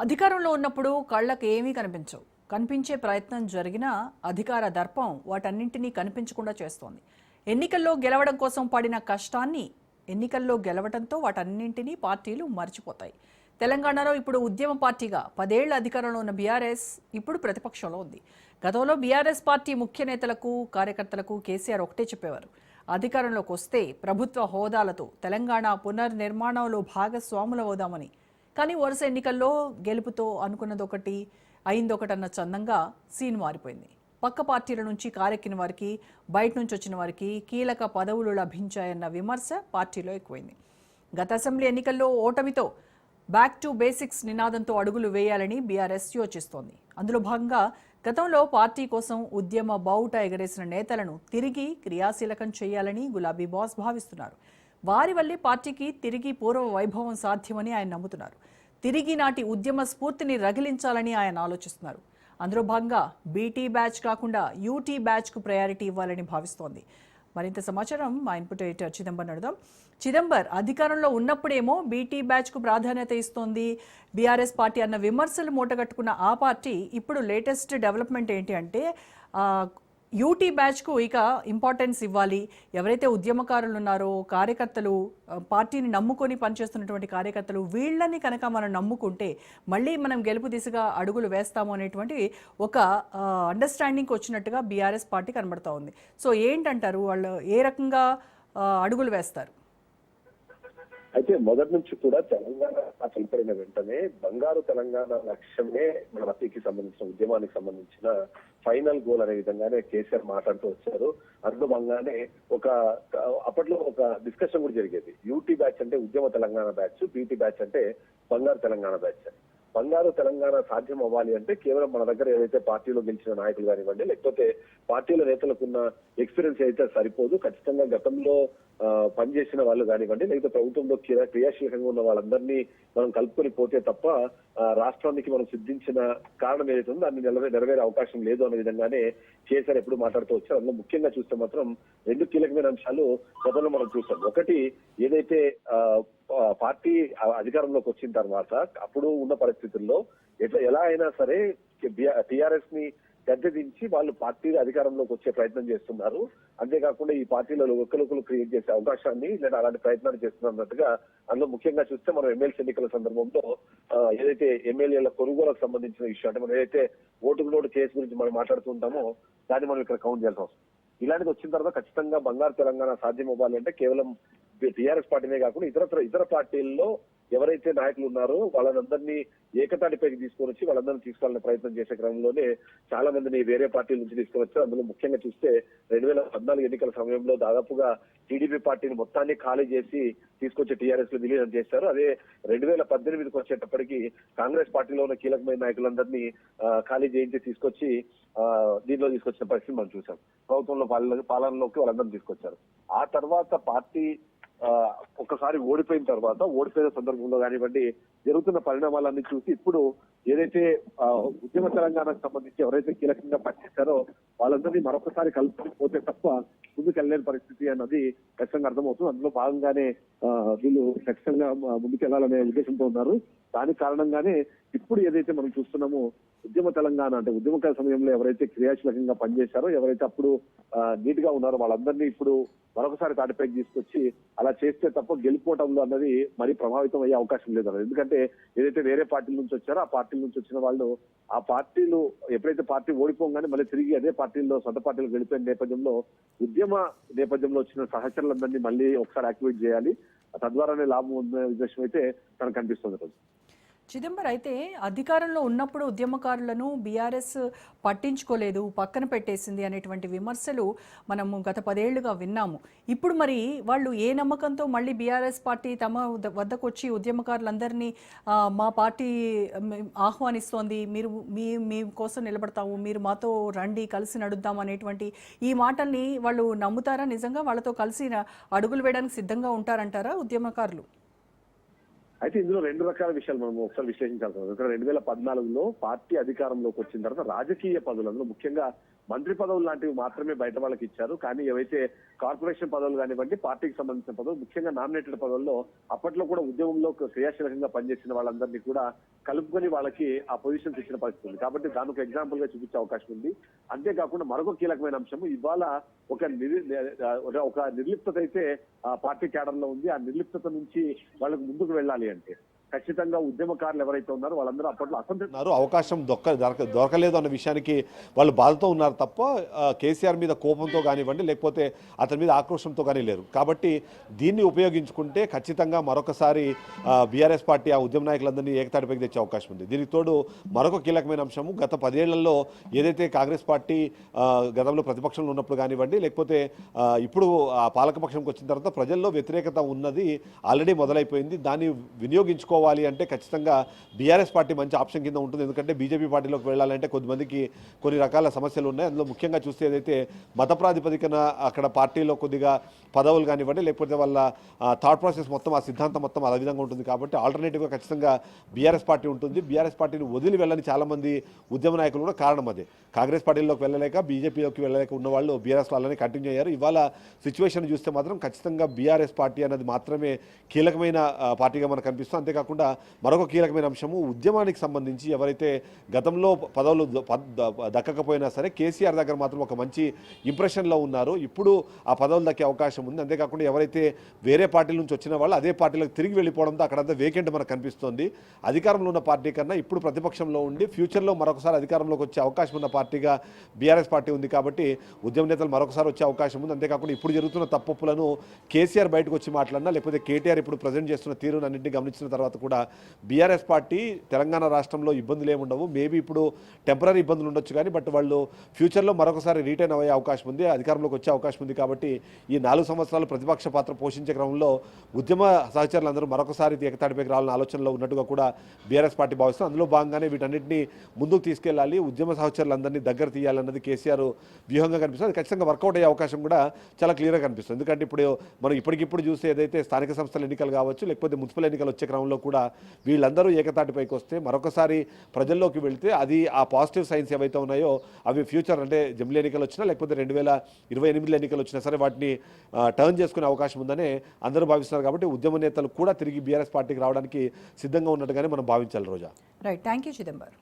అధికారంలో ఉన్నప్పుడు కళ్ళకు ఏమీ కనిపించవు. కనిపించే ప్రయత్నం జరిగినా అధికార దర్పం వాటన్నింటినీ కనిపించకుండా చేస్తోంది. ఎన్నికల్లో గెలవడం కోసం పడిన కష్టాన్ని ఎన్నికల్లో గెలవడంతో వాటన్నింటినీ పార్టీలు మర్చిపోతాయి. తెలంగాణలో ఇప్పుడు ఉద్యమ పార్టీగా 10 ఏళ్ల అధికారంలో ఉన్న బీఆర్ఎస్ ఇప్పుడు ప్రతిపక్షంలో ఉంది. గతంలో బీఆర్ఎస్ పార్టీ ముఖ్య నేతలకు కార్యకర్తలకు కేసీఆర్ ఒకటే చెప్పేవారు, అధికారంలోకి వస్తే ప్రభుత్వ హోదాలతో తెలంగాణ పునర్నిర్మాణంలో భాగస్వాములవుదామని. కానీ వరుస ఎన్నికల్లో గెలుపుతో అనుకున్నదొకటి అయిందొకటన్న చందంగా సీన్ మారిపోయింది. పక్క పార్టీల నుంచి కారెక్కిన వారికి, బయట నుంచి వచ్చిన వారికి కీలక పదవులు లభించాయన్న విమర్శ పార్టీలో ఎక్కువైంది. గత అసెంబ్లీ ఎన్నికల్లో ఓటమితో బ్యాక్ టు బేసిక్స్ నినాదంతో అడుగులు వేయాలని బీఆర్ఎస్ యోచిస్తోంది. అందులో భాగంగా గతంలో పార్టీ కోసం ఉద్యమ బావుట ఎగరేసిన నేతలను తిరిగి క్రియాశీలకం చేయాలని గులాబీ బాస్ భావిస్తున్నారు. వారి వల్లే పార్టీకి తిరిగి పూర్వ వైభవం సాధ్యమని ఆయన నమ్ముతున్నారు. తిరిగి నాటి ఉద్యమ స్ఫూర్తిని రగిలించాలని ఆయన ఆలోచిస్తున్నారు. అందులో భాగంగా బీటీ బ్యాచ్ కాకుండా యూటీ బ్యాచ్కు ప్రయారిటీ ఇవ్వాలని భావిస్తోంది. మరింత సమాచారం మా ఇన్పుట్ ఎడిటర్ చిదంబర్ అడుగుదాం. చిదంబర్, అధికారంలో ఉన్నప్పుడేమో బీటీ బ్యాచ్కు ప్రాధాన్యత ఇస్తోంది బీఆర్ఎస్ పార్టీ అన్న విమర్శలు మూటగట్టుకున్న ఆ పార్టీ ఇప్పుడు లేటెస్ట్ డెవలప్మెంట్ ఏంటి అంటే యూటీ బ్యాచ్కు ఇక ఇంపార్టెన్స్ ఇవ్వాలి. ఎవరైతే ఉద్యమకారులు ఉన్నారో, కార్యకర్తలు, పార్టీని నమ్ముకొని పనిచేస్తున్నటువంటి కార్యకర్తలు, వీళ్ళని కనుక మనం నమ్ముకుంటే మళ్ళీ మనం గెలుపు దిశగా అడుగులు వేస్తాము అనేటువంటి ఒక అండర్స్టాండింగ్కి వచ్చినట్టుగా బీఆర్ఎస్ పార్టీ కనబడుతూ ఉంది. సో ఏంటంటారు, వాళ్ళు ఏ రకంగా అడుగులు వేస్తారు? అయితే మొదటి నుంచి కూడా తెలంగాణ తలపడిన వెంటనే బంగారు తెలంగాణ లక్ష్యమే మన పార్టీకి సంబంధించిన ఉద్యమానికి సంబంధించిన ఫైనల్ గోల్ అనే విధంగానే కేసీఆర్ మాట్లాడుతూ వచ్చారు. అందులో భాగంగానే అప్పట్లో ఒక డిస్కషన్ కూడా జరిగేది. యూటీ బ్యాచ్ అంటే ఉద్యమ తెలంగాణ బ్యాచ్, బీటీ బ్యాచ్ అంటే బంగారు తెలంగాణ బ్యాచ్. బంగారు తెలంగాణ సాధ్యం అవ్వాలి అంటే కేవలం మన దగ్గర ఏదైతే పార్టీలో గెలిచిన నాయకులు కానివ్వండి, లేకపోతే పార్టీల నేతలకున్న ఎక్స్పీరియన్స్ అయితే సరిపోదు. ఖచ్చితంగా గతంలో పనిచేసిన వాళ్ళు కానివ్వండి, లేకపోతే ప్రభుత్వంలో క్రియాశీలకంగా ఉన్న వాళ్ళందరినీ మనం కలుపుకొని పోతే తప్ప రాష్ట్రానికి మనం సిద్ధించిన కారణం ఏదైతే ఉందో దాన్ని నెరవేరే అవకాశం లేదు అనే విధంగానే కేసీఆర్ ఎప్పుడు మాట్లాడుతూ వచ్చారు. అందులో ముఖ్యంగా చూస్తే మాత్రం 2 కీలకమైన అంశాలు గతంలో మనం చూసాం. ఒకటి, ఏదైతే పార్టీ అధికారంలోకి వచ్చిన తర్వాత అప్పుడు ఉన్న పరిస్థితుల్లో ఎలా అయినా సరే టిఆర్ఎస్ ని గద్దెదించి వాళ్ళు పార్టీ అధికారంలోకి వచ్చే ప్రయత్నం చేస్తున్నారు. అంతేకాకుండా ఈ పార్టీలలో ఒక్కరొకరు క్రియేట్ చేసే అవకాశాన్ని లేదా అలాంటి ప్రయత్నాలు చేస్తున్నట్టుగా అందులో ముఖ్యంగా చూస్తే మనం ఎమ్మెల్సీ ఎన్నికల సందర్భంలో ఏదైతే ఎమ్మెల్యేల కొనుగోలుకు సంబంధించిన ఇష్యూ అంటే మనం ఏదైతే ఓటుకు నోటు కేసు గురించి మనం మాట్లాడుతుంటామో దాన్ని మనం ఇక్కడ కౌంట్ చేయాల్సిన అవసరం. ఇలాంటిది వచ్చిన తర్వాత ఖచ్చితంగా బంగారు తెలంగాణ సాధ్యం అవ్వాలి అంటే కేవలం టీఆర్ఎస్ పార్టీనే కాకుండా ఇతర పార్టీల్లో ఎవరైతే నాయకులు ఉన్నారో వాళ్ళందరినీ ఏకతాటిపైకి తీసుకొని వచ్చి వాళ్ళందరినీ తీసుకోవాలనే ప్రయత్నం చేసే క్రమంలోనే చాలా మందిని వేరే పార్టీల నుంచి తీసుకువచ్చారు. అందులో ముఖ్యంగా చూస్తే 2014 ఎన్నికల సమయంలో దాదాపుగా టీడీపీ పార్టీని మొత్తాన్ని ఖాళీ చేసి తీసుకొచ్చి టీఆర్ఎస్ లో విలీనం చేశారు. అదే 2018కి వచ్చేటప్పటికి కాంగ్రెస్ పార్టీలో ఉన్న కీలకమైన నాయకులందరినీ ఖాళీ చేయించి తీసుకొచ్చి దీనిలో తీసుకొచ్చిన పరిస్థితి మనం చూసాం. ప్రభుత్వంలో పాలనలోకి వాళ్ళందరినీ తీసుకొచ్చారు. ఆ తర్వాత పార్టీ ఒక్కసారి ఓడిపోయిన సందర్భంలో కానివ్వండి జరుగుతున్న పరిణామాలన్నీ చూసి ఇప్పుడు ఏదైతే ఉద్యమ తెలంగాణకు సంబంధించి ఎవరైతే కీలకంగా పనిచేశారో వాళ్ళందరినీ మరొకసారి కలుపుకొని పోతే తప్ప ముందుకెళ్ళలేని పరిస్థితి అన్నది ఖచ్చితంగా అర్థమవుతుంది. అందులో భాగంగానే వీళ్ళు ఖచ్చితంగా ముందుకెళ్లాలనే ఉద్దేశంతో ఉన్నారు. దానికి కారణంగానే ఇప్పుడు ఏదైతే మనం చూస్తున్నామో ఉద్యమ తెలంగాణ అంటే ఉద్యమకాల సమయంలో ఎవరైతే క్రియాశీలకంగా పనిచేశారో, ఎవరైతే అప్పుడు నీట్ గా ఉన్నారో వాళ్ళందరినీ ఇప్పుడు మరొకసారి తాటిపైకి తీసుకొచ్చి అలా చేస్తే తప్ప గెలుపోవటంలో అన్నది మరీ ప్రభావితం అయ్యే అవకాశం లేదన్నది. ఎందుకంటే ఏదైతే వేరే పార్టీల నుంచి వచ్చారో ఆ పార్టీల నుంచి వచ్చిన వాళ్ళు ఆ పార్టీలు ఎప్పుడైతే పార్టీ ఓడిపోగానే మళ్ళీ తిరిగి అదే పార్టీల్లో సొంత పార్టీలు గెలిపోయిన నేపథ్యంలో ఉద్యమ నేపథ్యంలో వచ్చిన సహచరులందరినీ మళ్ళీ ఒకసారి యాక్టివేట్ చేయాలి, తద్వారానే లాభం ఉన్న ఉద్దేశం అయితే తనకు కనిపిస్తుంది. చిదంబర్, అయితే అధికారంలో ఉన్నప్పుడు ఉద్యమకారులను బీఆర్ఎస్ పట్టించుకోలేదు, పక్కన పెట్టేసింది అనేటువంటి విమర్శలు మనము గత 10 ఏళ్లుగా విన్నాము. ఇప్పుడు మరి వాళ్ళు ఏ నమ్మకంతో మళ్ళీ బీఆర్ఎస్ పార్టీ తమ వద్దకు వచ్చి ఉద్యమకారులందరినీ మా పార్టీ ఆహ్వానిస్తోంది, మీరు మీ కోసం నిలబడతాము, మీరు మాతో రండి, కలిసి నడుద్దాం అనేటువంటి ఈ మాటల్ని వాళ్ళు నమ్ముతారా? నిజంగా వాళ్ళతో కలిసి అడుగులు వేయడానికి సిద్ధంగా ఉంటారంటారా ఉద్యమకారులు? అయితే ఇందులో రెండు రకాల విషయాలు మనం ఒకసారి విశ్లేషించాల్సి ఉంది. 2014లో పార్టీ అధికారంలోకి వచ్చిన తర్వాత రాజకీయ పదవులు, అందులో ముఖ్యంగా మంత్రి పదవులు లాంటివి మాత్రమే బయట వాళ్ళకి ఇచ్చారు. కానీ ఏవైతే కార్పొరేషన్ పదవులు కానివ్వండి, పార్టీకి సంబంధించిన పదవులు, ముఖ్యంగా నామినేటెడ్ పదవుల్లో అప్పట్లో కూడా ఉద్యమంలో క్రియాశీలకంగా పనిచేసిన వాళ్ళందరినీ కూడా కలుపుకొని వాళ్ళకి ఆ పొజిషన్స్ ఇచ్చిన పరిస్థితి ఉంది. కాబట్టి దాని ఒక ఎగ్జాంపుల్ గా చూపించే అవకాశం ఉంది. అంతేకాకుండా మరొక కీలకమైన అంశం, ఇవాళ ఒక నిర్లిప్తత అయితే ఆ పార్టీ క్యాడర్ లో ఉంది. ఆ నిర్లిప్తత నుంచి వాళ్ళకు ముందుకు వెళ్ళాలి అంటే ఖచ్చితంగా ఉద్యమకారులు ఎవరైతే ఉన్నారో వాళ్ళందరూ అప్పట్లో అసంతృప్తి అవకాశం దొరకలేదు అన్న విషయానికి వాళ్ళు బాధతో ఉన్నారు తప్ప కేసీఆర్ మీద కోపంతో కానివ్వండి, లేకపోతే అతని మీద ఆక్రోషంతో కానీ లేరు. కాబట్టి దీన్ని ఉపయోగించుకుంటే ఖచ్చితంగా మరొకసారి బీఆర్ఎస్ పార్టీ ఆ ఉద్యమ నాయకులందరినీ ఏకతాటిపైకి తెచ్చే అవకాశం ఉంది. దీనికి తోడు మరొక కీలకమైన అంశము, గత 10 ఏళ్లలో ఏదైతే కాంగ్రెస్ పార్టీ గతంలో ప్రతిపక్షంలో ఉన్నప్పుడు కానివ్వండి, లేకపోతే ఇప్పుడు ఆ పాలకపక్షంకి వచ్చిన తర్వాత ప్రజల్లో వ్యతిరేకత ఉన్నది ఆల్రెడీ మొదలైపోయింది. దాన్ని వినియోగించుకోవాలి అంటే ఖచ్చితంగా బీఆర్ఎస్ పార్టీ మంచి ఆప్షన్ కింద ఉంటుంది. ఎందుకంటే బీజేపీ పార్టీలోకి వెళ్ళాలంటే కొద్దిమందికి కొన్ని రకాల సమస్యలు ఉన్నాయి. అందులో ముఖ్యంగా చూస్తే ఏదైతే మత ప్రాతిపదికన అక్కడ పార్టీలో కొద్దిగా పదవులు కానివ్వండి, లేకపోతే వాళ్ళ థాట్ ప్రాసెస్ మొత్తం, ఆ సిద్ధాంతం మొత్తం అదే విధంగా ఉంటుంది. కాబట్టి ఆల్టర్నేటివ్గా ఖచ్చితంగా బీఆర్ఎస్ పార్టీ ఉంటుంది. బీఆర్ఎస్ పార్టీని వదిలి వెళ్ళని చాలామంది ఉద్యమ నాయకులు కూడా కారణం అదే. కాంగ్రెస్ పార్టీలోకి వెళ్ళలేక, బీజేపీలోకి వెళ్ళలేక ఉన్న వాళ్ళు బీఆర్ఎస్లో అలానే కంటిన్యూ అయ్యారు. ఇవాళ సిచ్యువేషన్ చూస్తే మాత్రం ఖచ్చితంగా బీఆర్ఎస్ పార్టీ అనేది మాత్రమే కీలకమైన పార్టీగా మనకు కనిపిస్తుంది. అంతేకాకుండా మరొక కీలకమైన అంశము, ఉద్యమానికి సంబంధించి ఎవరైతే గతంలో పదవులు దక్కకపోయినా సరే కేసీఆర్ దగ్గర మాత్రం ఒక మంచి ఇంప్రెషన్లో ఉన్నారు. ఇప్పుడు ఆ పదవులు దక్కే అవకాశం ఉంది. అంతేకాకుండా ఎవరైతే వేరే పార్టీల నుంచి వచ్చిన వాళ్ళు అదే పార్టీలకు తిరిగి వెళ్ళిపోవడంతో అక్కడంతా వేకెంట్ మనకు కనిపిస్తోంది. అధికారంలో ఉన్న పార్టీ కన్నా ఇప్పుడు ప్రతిపక్షంలో ఉండి ఫ్యూచర్లో మరొకసారి అధికారంలోకి వచ్చే అవకాశం ఉన్న పార్టీగా బీఆర్ఎస్ పార్టీ ఉంది. కాబట్టి ఉద్యమ నేతలు మరొకసారి వచ్చే అవకాశం ఉంది. అంతేకాకుండా ఇప్పుడు జరుగుతున్న తప్పులను కేసీఆర్ బయటకు వచ్చి మాట్లాడినా, లేకపోతే కేటీఆర్ ఇప్పుడు ప్రజెంట్ చేస్తున్న తీరును అన్నింటినీ గమనించిన తర్వాత కూడా బీఆర్ఎస్ పార్టీ తెలంగాణ రాష్ట్రంలో ఇబ్బందులు ఏముండవు. మేబీ ఇప్పుడు టెంపరీ ఇబ్బందులు ఉండొచ్చు కానీ బట్ వాళ్ళు ఫ్యూచర్లో మరొకసారి రిటైన్ అయ్యే అవకాశం ఉంది, అధికారంలోకి వచ్చే అవకాశం ఉంది. కాబట్టి ఈ 4 సంవత్సరాలు ప్రతిపక్ష పాత్ర పోషించే క్రమంలో ఉద్యమ సహచరులందరూ మరొకసారి ఏకతాటిపైకి రావాలన్న ఆలోచనలో ఉన్నట్టుగా కూడా బీఆర్ఎస్ పార్టీ భావిస్తుంది. అందులో భాగంగానే వీటన్నింటినీ ముందుకు తీసుకెళ్లాలి, ఉద్యమ సహచరులందరినీ దగ్గర తీయాలన్నది కేసీఆర్ వ్యూహంగా కనిపిస్తుంది. అది ఖచ్చితంగా వర్కౌట్ అయ్యే అవకాశం కూడా చాలా క్లియర్గా కనిపిస్తుంది. ఎందుకంటే ఇప్పుడు మనం ఇప్పటికిప్పుడు చూస్తే ఏదైతే స్థానిక సంస్థల ఎన్నికలు కావచ్చు, లేకపోతే మున్సిపల్ ఎన్నికలు వచ్చే క్రమంలో కూడా వీళ్ళందరూ ఏకతాటిపైకి వస్తే మరొకసారి ప్రజల్లోకి వెళ్తే అది ఆ పాజిటివ్ సైన్స్ ఏవైతే ఉన్నాయో అవి ఫ్యూచర్ అంటే జమిలీ ఎన్నికలు వచ్చినా, లేకపోతే 2028 ఎన్నికలు వచ్చినా సరే వాటిని టర్న్ చేసుకునే అవకాశం ఉందని అందరూ భావిస్తున్నారు. కాబట్టి ఉద్యమ నేతలు కూడా తిరిగి బీఆర్ఎస్ పార్టీకి రావడానికి సిద్ధంగా ఉన్నట్టుగానే మనం భావించాలి. Roja. Right, thank you Chidambar.